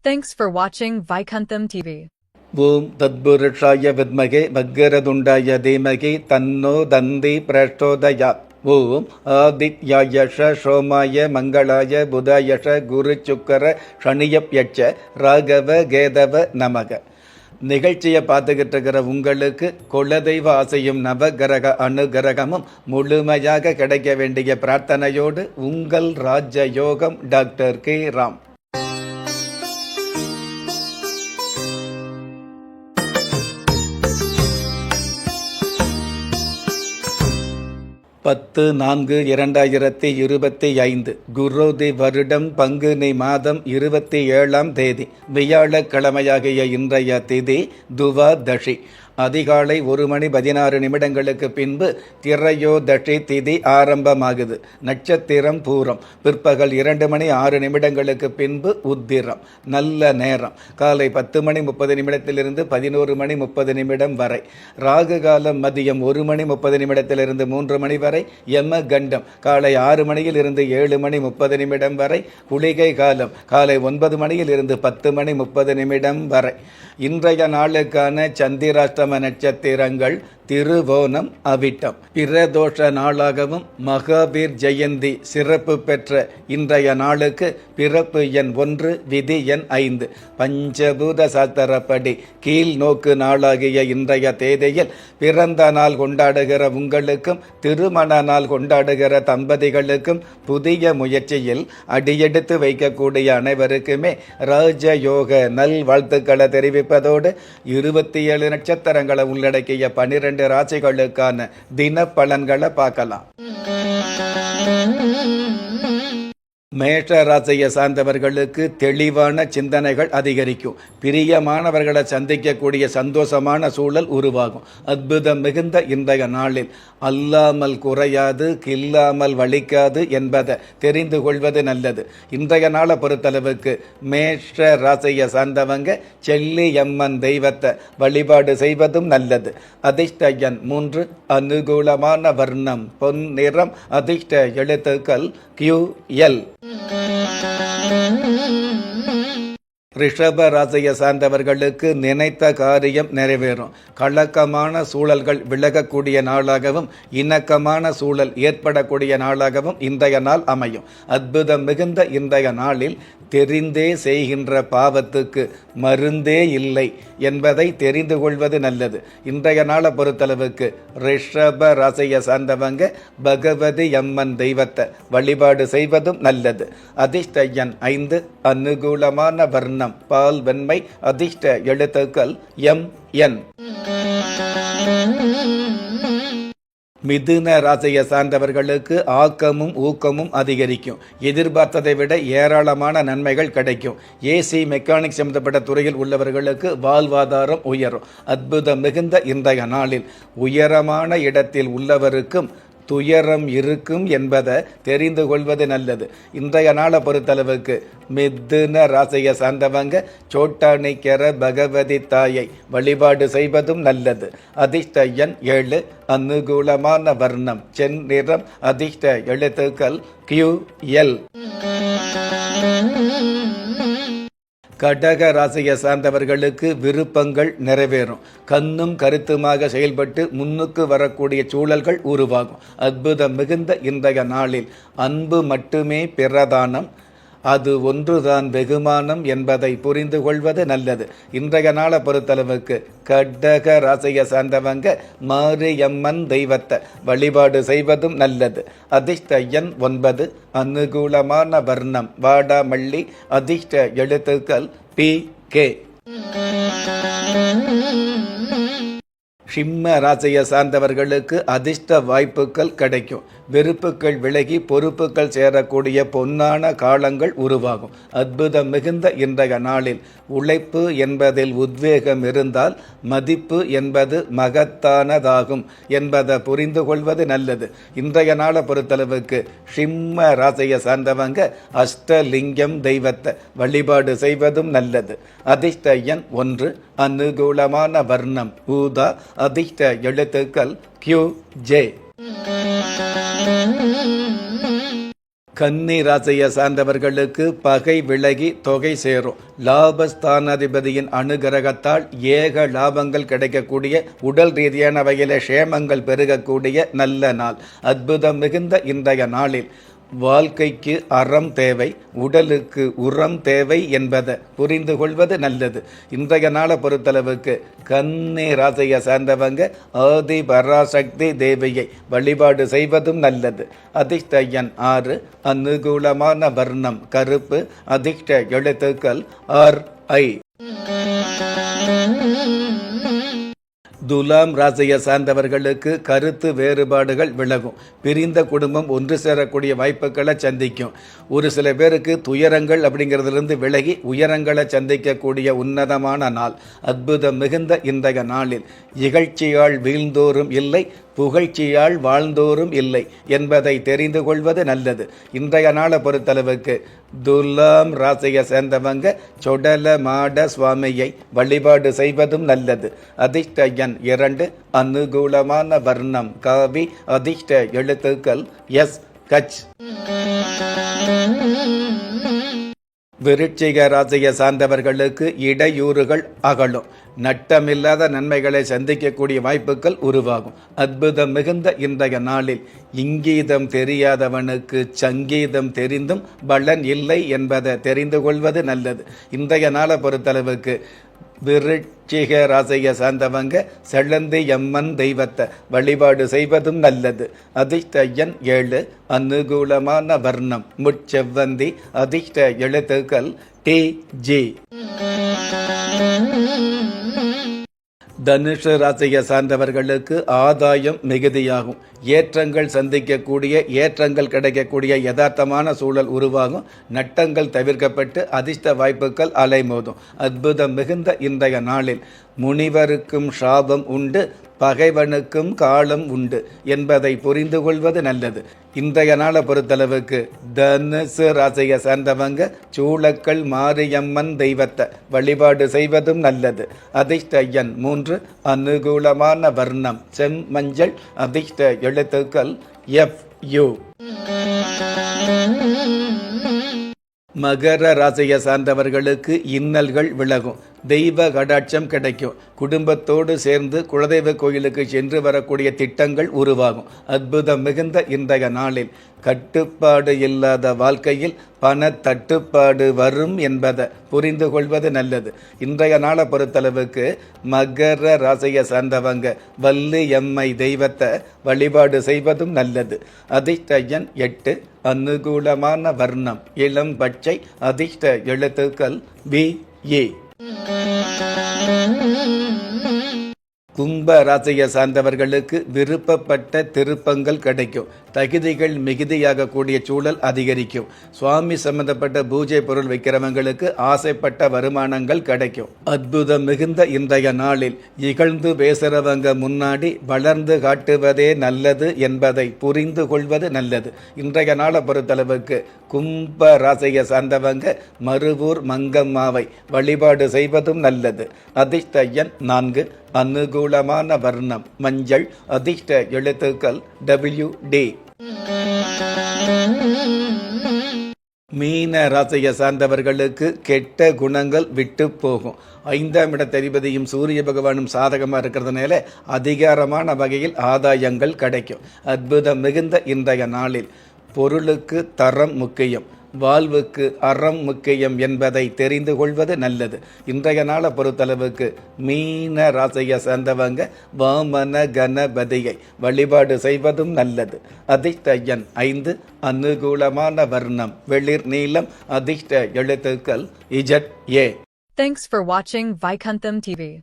Thanks for watching Vaikuntham TV. ஓம் தத்புருஷாய வித்மகே வக்கரதுண்டாய தீமகி தன்னோ தந்தி பிரச்சோதயாத். ஓம் ஆதித்யாயஷ சோமாய மங்களாய புதாயஷ குரு சுக்கர சனியப்யட்ச ராகவ கேதவ நமக. நிகழ்ச்சியை பார்த்துக்கிட்டு இருக்கிற உங்களுக்கு குலதெய்வ ஆசையும் நவகிரக அனுகிரகமும் முழுமையாக கிடைக்க வேண்டிய பிரார்த்தனையோடு உங்கள் ராஜயோகம் டாக்டர் கே ராம். 10/4/2025 குரோதி வருடம் பங்குனி மாதம் 27ஆம் தேதி வியாழக்கிழமையாகிய இன்றைய திதி துவாதஷி. அதிகாலை 1:16 பின்பு திரையோதஷி திதி ஆரம்பமாகுது. நட்சத்திரம் பூரம். பிற்பகல் 2:06 பின்பு உத்திரம். நல்ல நேரம் காலை 10:30 11:30 வரை. ராகு காலம் மதியம் 1:30 3 வரை. யம கண்டம் காலை 6 மணியிலிருந்து 7:30 வரை. குளிகை காலம் காலை 9 10:30 வரை. இன்றைய நாளுக்கான சந்திராஷ்டம நட்சத்திரங்கள் திருவோணம் அவிட்டம். பிரதோஷ நாளாகவும் மகாவீர் ஜெயந்தி சிறப்பு பெற்ற இன்றைய நாளுக்கு பிறப்பு எண் 1, விதி எண் 5. பஞ்சபூத சாஸ்திரப்படி கீழ் நோக்கு நாளாகிய இன்றைய தேதியில் பிறந்த நாள் கொண்டாடுகிற உங்களுக்கும் திருமண நாள் கொண்டாடுகிற தம்பதிகளுக்கும் புதிய முயற்சியில் அடியெடுத்து வைக்கக்கூடிய அனைவருக்குமே ராஜயோக நல் வாழ்த்துக்களை தெரிவிப்பதோடு 27 நட்சத்திரங்களை உள்ளடக்கிய 12 ராசிகளுக்கான தின பலன்களை பார்க்கலாம். மேஷ ராசியை சார்ந்தவர்களுக்கு தெளிவான சிந்தனைகள் அதிகரிக்கும். பிரியமானவர்களை சந்திக்கக்கூடிய சந்தோஷமான சூழல் உருவாகும். அற்புதம் மிகுந்த இன்றைய நாளில் அல்லாமல் குறையாது கில்லாமல் வலிக்காது என்பதை தெரிந்து கொள்வது நல்லது. இன்றைய நாளை பொறுத்தளவுக்கு மேஷ ராசியை சார்ந்தவங்க செல்லியம்மன் தெய்வத்தை வழிபாடு செய்வதும் நல்லது. அதிர்ஷ்ட எண் 3, அனுகூலமான வர்ணம் பொன் நிறம். அதிர்ஷ்ட எழுத்துக்கள் QL. ரிஷப ராசியை சார்ந்தவர்களுக்கு நினைத்த காரியம் நிறைவேறும். கலக்கமான சூழல்கள் விலகக்கூடிய நாளாகவும் இணக்கமான சூழல் ஏற்படக்கூடிய நாளாகவும் இன்றைய நாள் அமையும். அற்புதம் மிகுந்த இன்றைய நாளில் தெரிந்தே செய்கின்ற பாவத்துக்கு மருந்தே இல்லை என்பதை தெரிந்து கொள்வது நல்லது. இன்றைய நாளை பொறுத்தளவுக்கு ரிஷப ராசியை சார்ந்தவங்க பகவதி அம்மன் தெய்வத்தை வழிபாடு செய்வதும் நல்லது. அதிர்ஷ்ட எண் 5, அனுகூலமான வர்ணம் பால் வெண்மை. அதிர்ஷ்ட எழுத்துக்கள் MN. மிதுன ராசியை சார்ந்தவர்களுக்கு ஆக்கமும் ஊக்கமும் அதிகரிக்கும். எதிர்பார்த்ததை விட ஏராளமான நன்மைகள் கிடைக்கும். ஏசி மெக்கானிக் சம்பந்தப்பட்ட துறையில் உள்ளவர்களுக்கு வாழ்வாதாரம் உயரும். அற்புதம் மிகுந்த இன்றைய நாளில் உயரமான இடத்தில் உள்ளவருக்கும் துயரம் இருக்கும் என்பதை தெரிந்து கொள்வது நல்லது. இன்றைய நாளை பொறுத்தளவுக்கு மிதுன ராசியை சார்ந்தவங்க சோட்டானிக்கர பகவதி தாயை வழிபாடு செய்வதும் நல்லது. அதிர்ஷ்ட எண் 7, அனுகூலமான வர்ணம் செந்நிறம். அதிர்ஷ்ட எழுத்துக்கள் QL. கடக ராசியை சார்ந்தவர்களுக்கு விருப்பங்கள் நிறைவேறும். கண்ணும் கருத்துமாக செயல்பட்டு முன்னுக்கு வரக்கூடிய சூழல்கள் உருவாகும். அற்புதம் மிகுந்த இன்றைய நாளில் அன்பு மட்டுமே பிரதானம், அது ஒன்றுதான் வெகுமானம் என்பதை புரிந்து கொள்வது நல்லது. இன்றைய நாளை பொறுத்தளவுக்கு கடக ராசியை சார்ந்தவங்க மாரியம்மன் தெய்வத்தை வழிபாடு செய்வதும் நல்லது. அதிர்ஷ்ட எண் 9, அனுகூலமான வர்ணம் வாடாமல்லி. அதிர்ஷ்ட எழுத்துக்கள் PK. சிம்ம ராசியை சார்ந்தவர்களுக்கு அதிர்ஷ்ட வாய்ப்புகள் கிடைக்கும். வெறுப்புகள் விலகி பொறுப்புகள் சேரக்கூடிய பொன்னான காலங்கள் உருவாகும். அற்புதம் மிகுந்த இன்றைய நாளில் உழைப்பு என்பதில் உத்வேகம் இருந்தால் மதிப்பு என்பது மகத்தானதாகும் என்பதை புரிந்து கொள்வது நல்லது. இன்றைய நாளை பொறுத்தளவுக்கு சிம்ம ராசியை சார்ந்தவங்க அஷ்டலிங்கம் தெய்வத்தை வழிபாடு செய்வதும் நல்லது. அதிர்ஷ்ட எண் 1, அனுகூலமான வர்ணம் ஊதா. அதிர்ஷ்ட எழுத்துக்கள் QJ. கன்னி ராசியை சார்ந்தவர்களுக்கு பகை விலகி தொகை சேரும். லாபஸ்தானாதிபதியின் அனுகிரகத்தால் ஏக லாபங்கள் கிடைக்கக்கூடிய, உடல் ரீதியான வகையில் க்ஷேமங்கள் பெருகக்கூடிய நல்ல நாள். அற்புதம் மிகுந்த இன்றைய நாளில் வாழ்க்கைக்கு அறம் தேவை, உடலுக்கு உரம் தேவை என்பதை புரிந்து கொள்வது நல்லது. இன்றைய நாளை பொறுத்தளவுக்கு கன்னி ராசியை சார்ந்தவங்க ஆதி பராசக்தி தேவியை வழிபாடு செய்வதும் நல்லது. அதிர்ஷ்ட எண் 6, அனுகூலமான வர்ணம் கருப்பு, அதிர்ஷ்ட எழுத்துக்கள் RI. துலாம் ராசியை சார்ந்தவர்களுக்கு கருத்து வேறுபாடுகள் விலகும். பிரிந்த குடும்பம் ஒன்று சேரக்கூடிய வாய்ப்புகளை சந்திக்கும். ஒரு சில பேருக்கு துயரங்கள் அப்படிங்கிறதுலேருந்து விலகி உயரங்களை சந்திக்கக்கூடிய உன்னதமான நாள். அற்புதம் மிகுந்த இன்றைய நாளில் இகழ்ச்சியால் வீழ்ந்தோறும் இல்லை, புகழ்ச்சியால் வாழ்ந்தோறும் இல்லை என்பதை தெரிந்து கொள்வது நல்லது. இன்றைய நாளை பொறுத்தளவுக்கு துலாம் ராசியை சேர்ந்தவங்க சொடல மாட சுவாமியை வழிபாடு செய்வதும் நல்லது. அதிர்ஷ்ட எண் 2, அனுகூலமான வர்ணம் காவி, அதிர்ஷ்ட எழுத்துக்கள் SH. விருச்சிக ராசியை சார்ந்தவர்களுக்கு இடையூறுகள் அகலும். நட்டமில்லாத நன்மைகளை சந்திக்கக்கூடிய வாய்ப்புகள் உருவாகும். அற்புதம் மிகுந்த இன்றைய நாளில் இங்கீதம் தெரியாதவனுக்கு சங்கீதம் தெரிந்தும் பலன் இல்லை என்பதை தெரிந்து கொள்வது நல்லது. இன்றைய நாளை பொறுத்தளவுக்கு விருச்சிக ராசியை சார்ந்தவங்க செல்லந்தி அம்மன் தெய்வத்தை வழிபாடு செய்வதும் நல்லது. அதிர்ஷ்ட எண் 7, அனுகூலமான வர்ணம் முட்செவ்வந்தி, அதிர்ஷ்ட எழுத்துக்கள் TG. தனுஷ ராசியை சார்ந்தவர்களுக்கு ஆதாயம் மிகுதியாகும். ஏற்றங்கள் சந்திக்கக்கூடிய, ஏற்றங்கள் கிடைக்கக்கூடிய யதார்த்தமான சூழல் உருவாகும். நட்டங்கள் தவிர்க்கப்பட்டு அதிர்ஷ்ட வாய்ப்புகள் அலைமோதும். அற்புதம் மிகுந்த இன்றைய நாளில் முனிவருக்கும் சாபம் உண்டு, பகைவனுக்கும் காலம் உண்டு என்பதை புரிந்து கொள்வது நல்லது. இன்றைய நாளை பொறுத்தளவுக்கு தனுசு ராசியை சார்ந்தவங்க சூளக்கல் மாரியம்மன் தெய்வத்தை வழிபாடு செய்வதும் நல்லது. அதிர்ஷ்ட எண் 3, அனுகூலமான வர்ணம் செம்மஞ்சள், அதிர்ஷ்ட எழுத்துக்கள் FU. மகர ராசியை சார்ந்தவர்களுக்கு இன்னல்கள் விலகும். தெய்வ கடாட்சம் கிடைக்கும். குடும்பத்தோடு சேர்ந்து குலதெய்வ கோயிலுக்கு சென்று வரக்கூடிய திட்டங்கள் உருவாகும். அற்புதம் மிகுந்த இன்றைய நாளில் கட்டுப்பாடு இல்லாத வாழ்க்கையில் பண தட்டுப்பாடு வரும் என்பதை புரிந்து கொள்வது நல்லது. இன்றைய நாளை பொறுத்தளவுக்கு மகர ராசியை சார்ந்தவங்க வள்ளி எம்மை தெய்வத்தை வழிபாடு செய்வதும் நல்லது. அதிர்ஷ்ட எண் 8, அனுகூலமான வர்ணம் இளம் பச்சை, அதிர்ஷ்ட எழுத்துக்கள் BE. கும்ப ராசியை சார்ந்தவர்களுக்கு விருப்பப்பட்ட திருப்பங்கள் கிடைக்கும். தகுதிகள் மிகுதியாக கூடிய சூழல் அதிகரிக்கும். சுவாமி சம்பந்தப்பட்ட பூஜை பொருள் வைக்கிறவங்களுக்கு ஆசைப்பட்ட வருமானங்கள் கிடைக்கும். அற்புதம் மிகுந்த இன்றைய நாளில் இகழ்ந்து பேசுறவங்க முன்னாடி வளர்ந்து காட்டுவதே நல்லது என்பதை புரிந்து கொள்வது நல்லது. இன்றைய நாளை பொறுத்தளவுக்கு கும்ப ராசியை சார்ந்தவங்க மருவூர் மங்கம்மாவை வழிபாடு செய்வதும் நல்லது. அதிர்ஷ்ட எண் 4, அனுகூலமான வர்ணம் மஞ்சள், அதிர்ஷ்ட எழுத்துக்கள் WD. மீன ராசியை சார்ந்தவர்களுக்கு கெட்ட குணங்கள் விட்டு போகும். 5ஆம் இடத்ததிபதியும் சூரிய பகவானும் சாதகமாக இருக்கிறதுனால அதிகாரமான வகையில் ஆதாயங்கள் கிடைக்கும். அற்புதம் மிகுந்த இன்றைய நாளில் பொருளுக்கு தரம் முக்கியம், வாழ்வுக்கு அறம் முக்கியம் என்பதை தெரிந்து கொள்வது நல்லது. இன்றைய நாளை பொறுத்தளவுக்கு மீன ராசியை சேர்ந்தவங்க வாமன கணபதியை வழிபாடு செய்வதும் நல்லது. அதிர்ஷ்ட எண் 5, அனுகூலமான வர்ணம் வெளிர் நீலம், அதிர்ஷ்ட எழுத்துக்கள் ZA. Thanks for watching Vaikuntham TV.